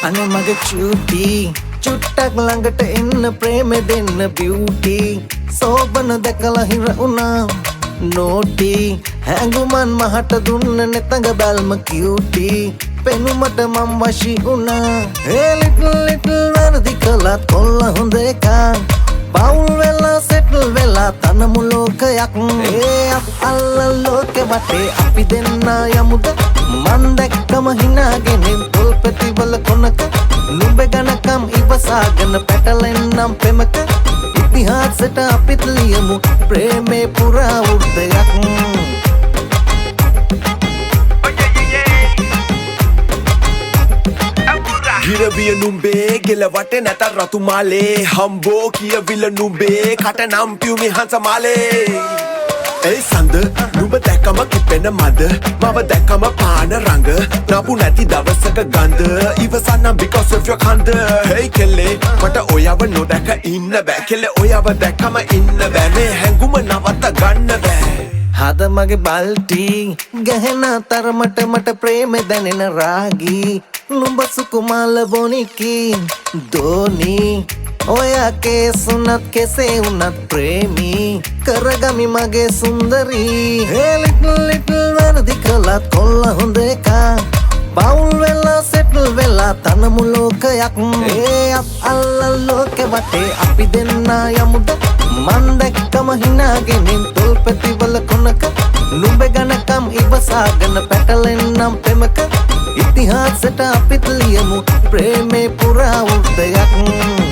අනේ මගේ චූටි චුට්ටක් ළඟට එන්න ප්‍රේමෙ දෙන්න බියුටි සෝබන දැකලා හිර වුණා නෝටි හැඟුමන් මහට දුන්න නෙතඟ බැල්ම කියුටි පෙනුමට මම වශී වුණා ඒ ලිටල් වැරදි කළත් කොල්ල හොඳ එකක් පවුල් වෙලා සෙටල් වෙලා තනමු ලෝකයක් ඒ අල්ල ලෝකෙ වටේ අපි දෙන්න යමුද මන් දැක්කම හිනාගෙන තොල් පෙතිවල කොනක නුඹ ගණකම් ඉවසාගෙන පැටලෙන්නම් පෙමක ඉතිහාසෙට අපිත් ලියමු ප්‍රේමේ පුරා වෘත්තයක් ගිරවිය නුඹේ ගෙලවට නැත රතු මාලේ හම්බෝ කියවිල නුඹේ කට නම් පියුමි හංසමාලේ ඒ සඳ නුඹ දැකම කිපෙන මද මව දැකම පාන රඟ නපු නැති දවසක ගඳ ඉවසන්නම් because of your කන්ද hey කෙල්ලේ මට ඔයව නොදැක ඉන්න බෑ කෙල්ලේ ඔයව දැකම ඉන්න බෑ මේ හැඟුම නවත්ත ගන්න බෑ හද මගේ බල්ටි ගැහෙන තරමට මට ප්‍රේමෙ දැනෙන රාගී නුඹ සුකුමාල බොනිකි දෝනි ඔයා කේසුනත් කෙසේ වුනත් ප්‍රේමී කරගමි මගේ සුන්දරී ඒ ලිටල් වැරදි කළත් කොල්ල හොඳ එකක් පවුල් වෙලා සෙටල් වෙලා තනමු ලෝකයක් ඒ අල්ල ලෝකෙ වටේ අපි දෙන්න යමුද මන් දැක්කම හිනාගෙන තොල් පෙතිවල කොනක නුඹ ගණකම් ඉවසාගෙන පැටලෙන්නම් පෙමක ඉතිහාසෙට අපිත් ලියමු ප්‍රේමේ පුරා වෘත්තයක්